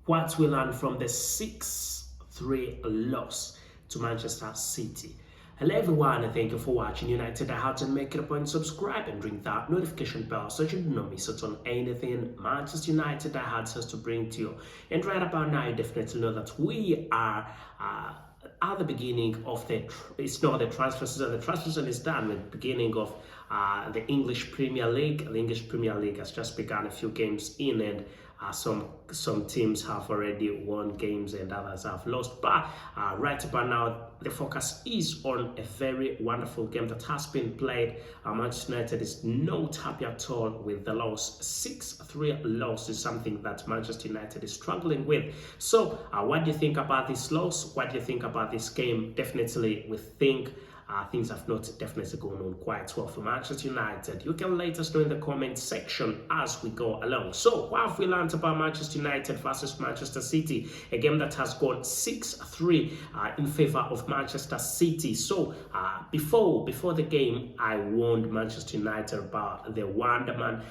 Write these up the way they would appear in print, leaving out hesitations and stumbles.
What we learned from the 6-3 loss to Manchester City. Hello everyone, and thank you for watching United at Heart, and make it a point to subscribe and ring that notification bell so you don't miss out on anything Manchester United at Heart has to bring to you. And right about now, you definitely know that we are at the beginning of it's not the transfer season. The transfer season is done with the beginning of the English Premier League. The English Premier League has just begun a few games in, and some teams have already won games and others have lost. But right about now, the focus is on a very wonderful game that has been played. Manchester United is not happy at all with the loss. 6-3 loss is something that Manchester United is struggling with. So what do you think about this loss? What do you think about this game? Definitely we think things have not definitely gone on quite well for Manchester United. You can let us know in the comment section as we go along. So what have we learned about Manchester United versus Manchester City? A game that has gone 6-3 in favor of Manchester City. So before the game, I warned Manchester United about the wonder man,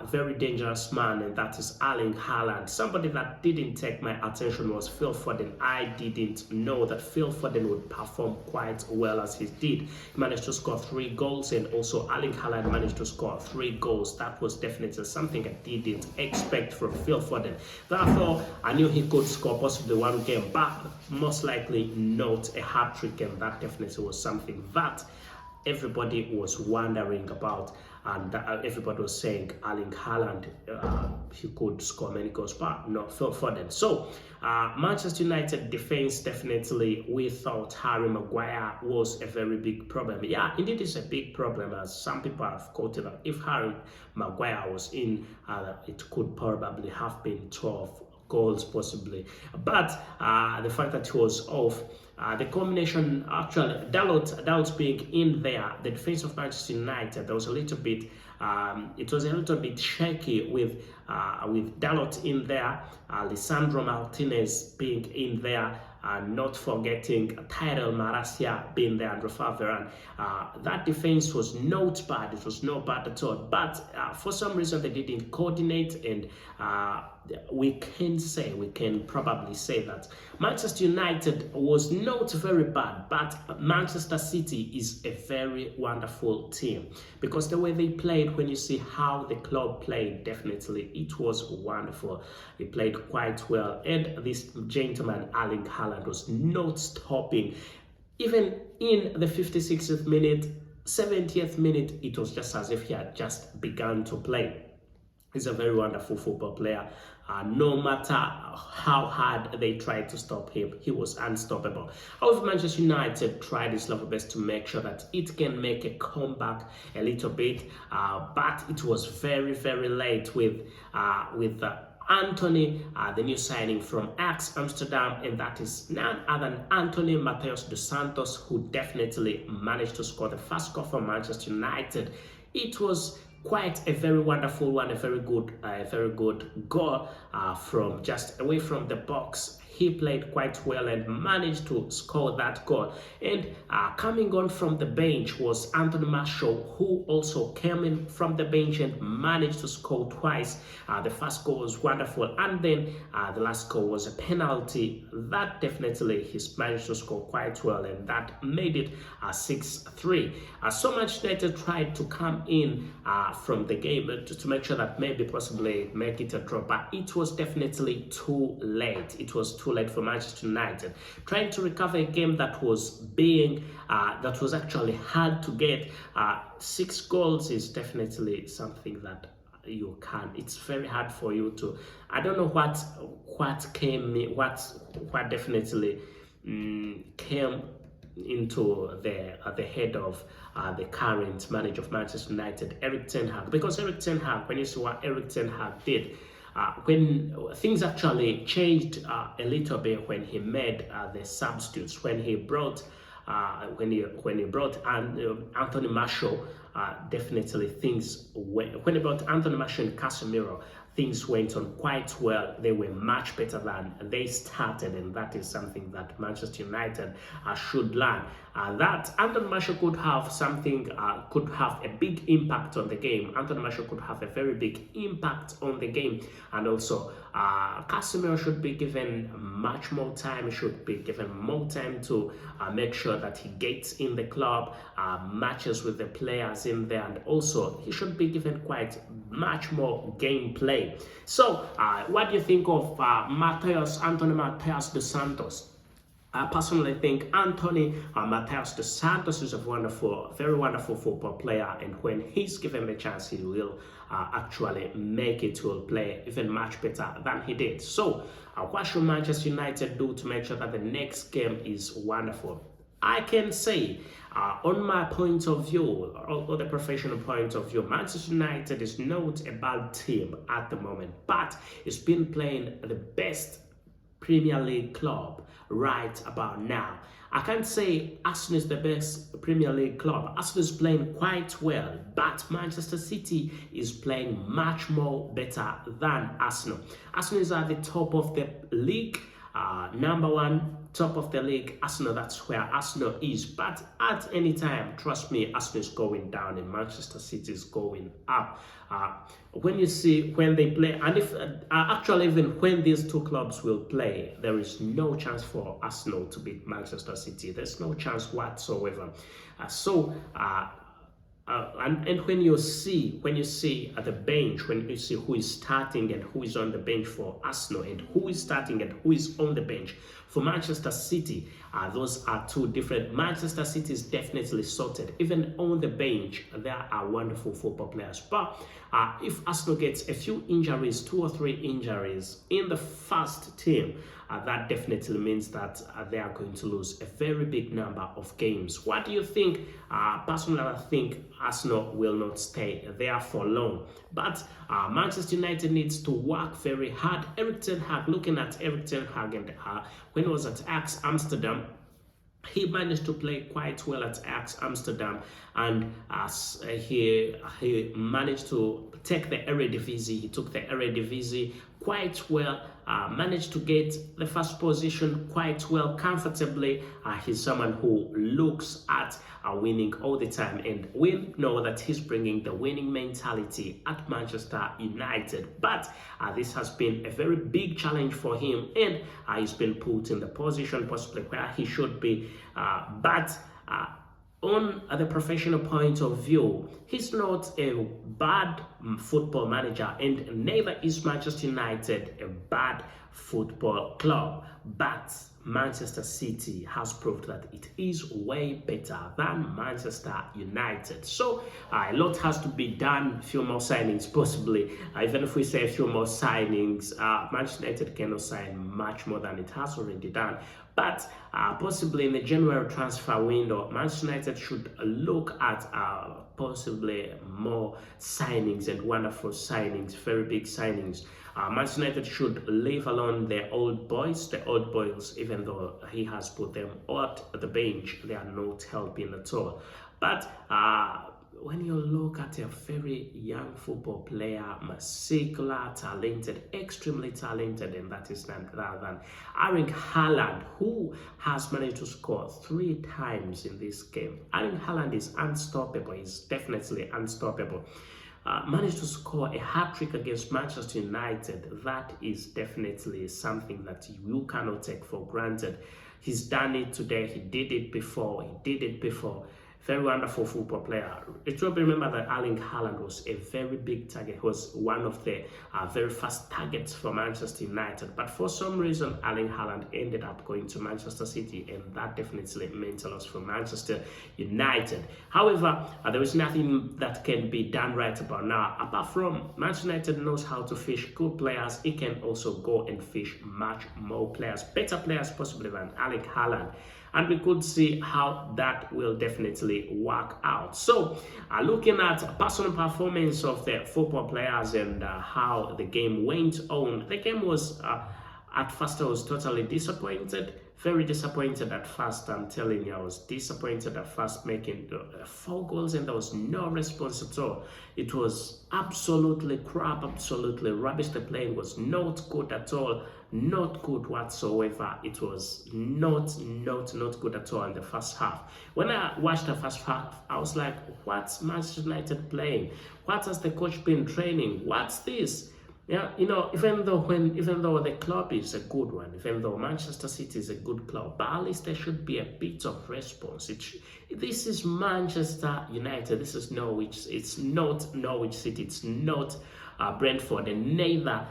very dangerous man, and that is Erling Haaland. Somebody that didn't take my attention was Phil Foden. I didn't know that Phil Foden would perform quite well as he did. He managed to score 3 goals, and also Erling Haaland managed to score 3 goals. That was definitely something I didn't expect from Phil Foden. Therefore, I knew he could score possibly one game, but most likely not a hat-trick, and that definitely was something that everybody was wondering about, and everybody was saying Erling Haaland, he could score many goals, but not Phil Foden. So Manchester United defense, definitely we thought Harry Maguire was a very big problem. Yeah, indeed it's a big problem, as some people have quoted that if Harry Maguire was in, it could probably have been 12 goals possibly. But the fact that he was off, the combination, actually Dalot being in there, the defense of Manchester United, there was a little bit it was a little bit shaky with Dalot in there, Lisandro Martinez being in there, not forgetting Tyrell Malacia being there, and Rafa Varane. That defense was not bad. It was not bad at all. But for some reason, they didn't coordinate, and we can probably say that Manchester United was not very bad, but Manchester City is a very wonderful team, because the way they played, when you see how the club played, definitely it was wonderful. He played quite well, and this gentleman Erling Haaland was not stopping. Even in the 56th minute, 70th minute, it was just as if he had just begun to play. He's a very wonderful football player. No matter how hard they tried to stop him, he was unstoppable. However, Manchester United tried its level best to make sure that it can make a comeback a little bit, but it was very, very late with Anthony, the new signing from Ajax Amsterdam, and that is none other than Anthony Mateus dos Santos, who definitely managed to score the first goal for Manchester United. It was quite a very wonderful one, a very good goal from just away from the box. He played quite well and managed to score that goal. And coming on from the bench was Anthony Martial, who also came in from the bench and managed to score twice. The first goal was wonderful, and then the last goal was a penalty. That definitely he's managed to score quite well, and that made it 6-3. So much United tried to come in from the game to make sure that maybe possibly make it a draw, but it was definitely too late. It was too late for Manchester United. Trying to recover a game that was actually hard to get. 6 goals is definitely something that you can. It's very hard for you to. I don't know what definitely came into the head of the current manager of Manchester United, Erik ten Hag. Because Erik ten Hag, when you see what Erik ten Hag did, when things actually changed a little bit when he made the substitutes, when he brought Anthony Martial, definitely things went. When he brought Anthony Martial and Casemiro, things went on quite well. They were much better than they started, and that is something that Manchester United should learn. That Anthony Martial could have a big impact on the game. Anthony Martial could have a very big impact on the game, and also Casemiro should be given much more time, should be given more time to make sure that he gets in the club, matches with the players in there, and also he should be given quite much more gameplay. So, what do you think of Anthony Mateus dos Santos? I personally think Anthony Mateus dos Santos is a wonderful, very wonderful football player, and when he's given the chance, he will actually make it, will play even much better than he did. So, what should Manchester United do to make sure that the next game is wonderful? I can say, on my point of view, or the professional point of view, Manchester United is not a bad team at the moment, but it's been playing the best Premier League club right about now. I can't say Arsenal is the best Premier League club. Arsenal is playing quite well, but Manchester City is playing much more better than Arsenal. Arsenal is at the top of the league, number one, top of the league. Arsenal, that's where Arsenal is. But at any time, trust me, Arsenal is going down and Manchester City is going up. When you see when they play, and if actually even when these two clubs will play, there is no chance for Arsenal to beat Manchester City. There's no chance whatsoever. And when you see at the bench, when you see who is starting and who is on the bench for Arsenal, and who is starting and who is on the bench for Manchester City, those are two different. Manchester City is definitely sorted. Even on the bench, there are wonderful football players. But if Arsenal gets a few injuries, 2 or 3 injuries in the first team, that definitely means that they are going to lose a very big number of games. What do you think? Personally, I think Arsenal will not stay there for long. But Manchester United needs to work very hard. Erik ten Hag, looking at Erik ten Hag, and when he was at Ajax Amsterdam, he managed to play quite well at Ajax Amsterdam, and he managed to take the Eredivisie. He took the Eredivisie quite well, managed to get the first position quite well, comfortably. He's someone who looks at winning all the time, and we know that he's bringing the winning mentality at Manchester United. But this has been a very big challenge for him, and he's been put in the position possibly where he should be. But on the professional point of view, he's not a bad football manager, and neither is Manchester United a bad football club. But Manchester City has proved that it is way better than Manchester United. So a lot has to be done, a few more signings possibly. Even if we say a few more signings, Manchester United cannot sign much more than it has already done. But possibly in the January transfer window, Manchester United should look at possibly more signings, and wonderful signings, very big signings. Manchester United should leave alone the old boys. The old boys, even though he has put them at the bench, they are not helping at all. But when you look at a very young football player, muscular, talented, extremely talented, and that is none other than Erling Haaland, who has managed to score 3 times in this game. Erling Haaland is unstoppable. He's definitely unstoppable. Managed to score a hat-trick against Manchester United. That is definitely something that you cannot take for granted. He's done it today. He did it before. Very wonderful football player. It will be remembered that Erling Haaland was a very big target. He was one of the very first targets for Manchester United. But for some reason, Erling Haaland ended up going to Manchester City, and that definitely meant a loss for Manchester United. However, there is nothing that can be done right about now. Apart from Manchester United knows how to fish good players, it can also go and fish much more players, better players possibly than Erling Haaland. And we could see how that will definitely work out. So, looking at personal performance of the football players and how the game went on, the game was, at first I was totally disappointed. Very disappointed at first. I'm telling you, I was disappointed at first, making 4 goals and there was no response at all. It was absolutely crap, absolutely rubbish. The playing was not good at all, not good whatsoever. It was not good at all in the first half. When I watched the first half, I was like, what's Manchester United playing? What has the coach been training? What's this? Yeah, even though the club is a good one, even though Manchester City is a good club, but at least there should be a bit of response. This is Manchester United. This is Norwich. It's not Norwich City. It's not Brentford, and neither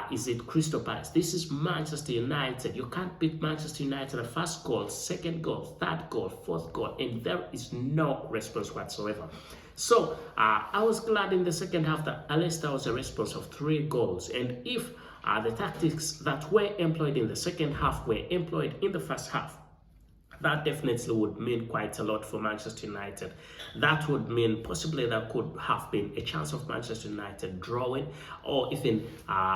is it Crystal Palace. This is Manchester United. You can't beat Manchester United. The first goal, second goal, third goal, fourth goal, and there is no response whatsoever. So I was glad in the second half that at least there was a response of 3 goals. And if the tactics that were employed in the second half were employed in the first half, that definitely would mean quite a lot for Manchester United. That would mean possibly there could have been a chance of Manchester United drawing or even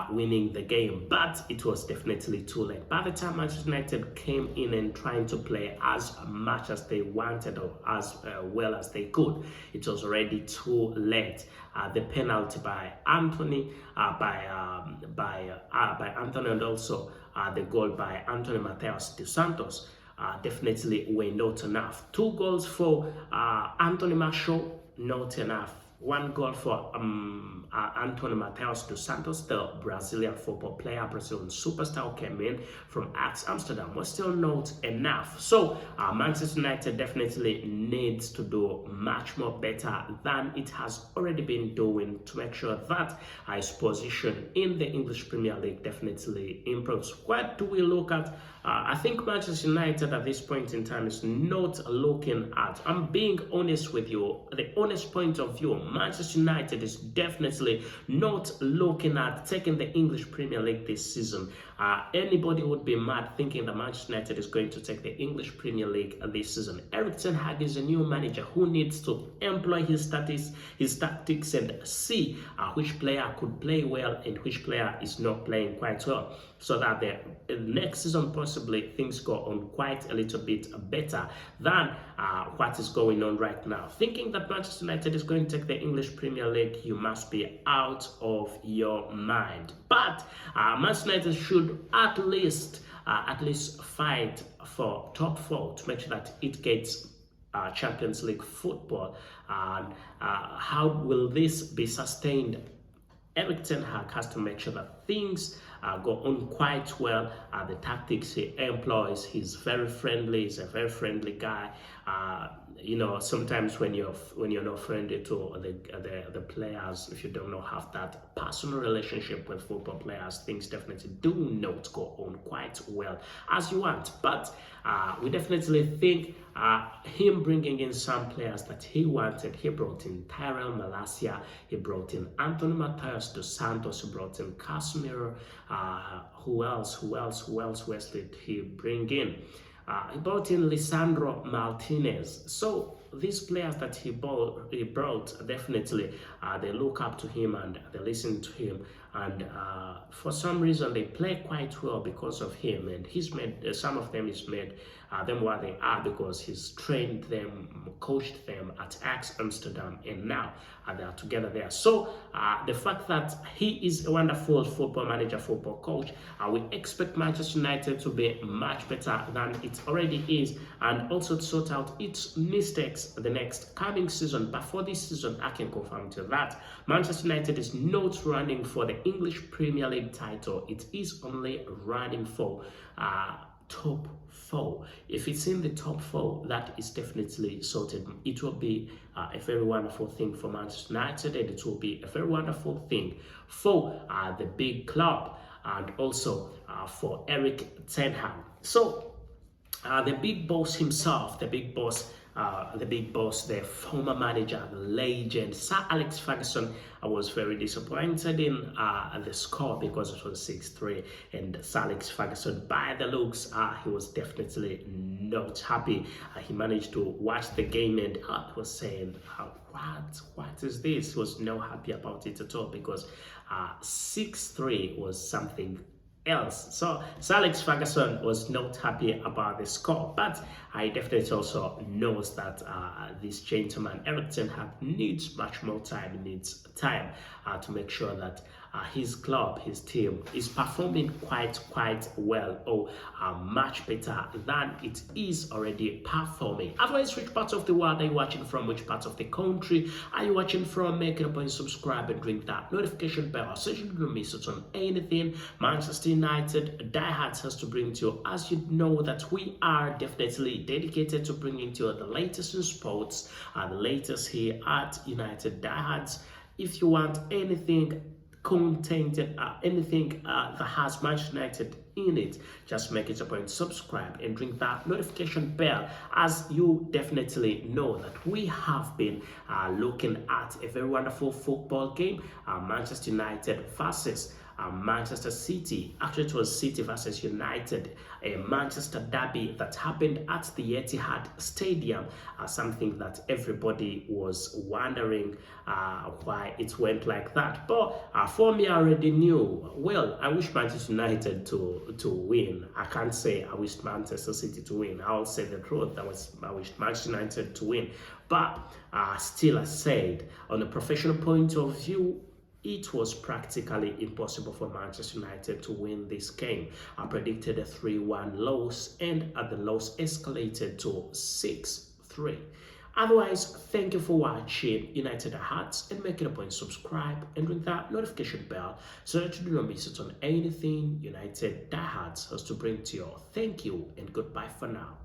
winning the game, but it was definitely too late. By the time Manchester United came in and trying to play as much as they wanted or as well as they could, it was already too late. The penalty by Anthony, by Anthony, and also the goal by Anthony Mateus dos Santos definitely were not enough. 2 goals for Anthony Martial, not enough. 1 goal for Anthony Mateus dos Santos, the Brazilian football player, Brazilian superstar, came in from Ajax Amsterdam, was still not enough. So Manchester United definitely needs to do much more better than it has already been doing to make sure that its position in the English Premier League definitely improves. What do we look at? I think Manchester United at this point in time is not looking at, I'm being honest with you, the honest point of view, Manchester United is definitely not looking at taking the English Premier League this season. Anybody would be mad thinking that Manchester United is going to take the English Premier League this season. Erik ten Hag is a new manager who needs to employ his tactics and see which player could play well and which player is not playing quite well, so that the next season possibly things go on quite a little bit better than what is going on right now. Thinking that Manchester United is going to take the English Premier League, you must be out of your mind. But Manchester United should at least fight for top 4 to make sure that it gets Champions League football. And how will this be sustained? Erik ten Hag has to make sure that things go on quite well. The tactics he employs, he's very friendly. He's a very friendly guy. Sometimes when you're not friendly to the players, if you don't know have that personal relationship with football players, things definitely do not go on quite well as you want. But we definitely think him bringing in some players that he wanted. He brought in Tyrell Malacia, he brought in Anthony Mateus dos Santos, he brought in Casemiro. Who else did he bring in? He brought in Lisandro Martinez. So these players that he brought definitely they look up to him and they listen to him, and for some reason they play quite well because of him, and he's made some of them, he's made them what they are because he's trained them, coached them at Ajax Amsterdam, and now they are together there. So the fact that he is a wonderful football manager, football coach, we expect Manchester United to be much better than it already is, and also to sort out its mistakes the next coming season. But for this season, I can confirm to that Manchester United is not running for the English Premier League title. It is only running for top 4. If it's in the top 4, that is definitely sorted. It will be a very wonderful thing for Manchester United, and it will be a very wonderful thing for the big club, and also for Erik ten Hag. So the big boss himself, the big boss, the former manager, the legend, Sir Alex Ferguson, I was very disappointed in the score because it was 6-3, and Sir Alex Ferguson, by the looks, he was definitely not happy. He managed to watch the game and was saying, what is this? He was not happy about it at all because 6-3 was something else. So Sir Alex Ferguson was not happy about the score, but I definitely also knows that this gentleman Erik ten Hag needs much more time, needs time to make sure that his club, his team is performing quite well, or much better than it is already performing. Otherwise, which part of the world are you watching from? Which part of the country are you watching from? Make it a point, subscribe and ring that notification bell so you don't miss out on anything Manchester United diehards has to bring to you. As you know that we are definitely dedicated to bringing to you the latest in sports, the latest here at United Diehards. If you want anything content, anything that has Manchester United in it, just make it a point, subscribe and ring that notification bell. As you definitely know that we have been looking at a very wonderful football game, Manchester United versus Manchester City. Actually, it was City versus United, a Manchester derby that happened at the Etihad Stadium. Something that everybody was wondering why it went like that. But for me, I already knew. Well, I wish Manchester United to win. I can't say I wish Manchester City to win. I'll say the truth. I wish Manchester United to win. But still, I said, on a professional point of view, it was practically impossible for Manchester United to win this game. I predicted a 3-1 loss, and the loss escalated to 6-3. Otherwise, thank you for watching United Hearts, and make it a point, subscribe and ring that notification bell so that you do not miss out on anything United Diehards has to bring to you. Thank you and goodbye for now.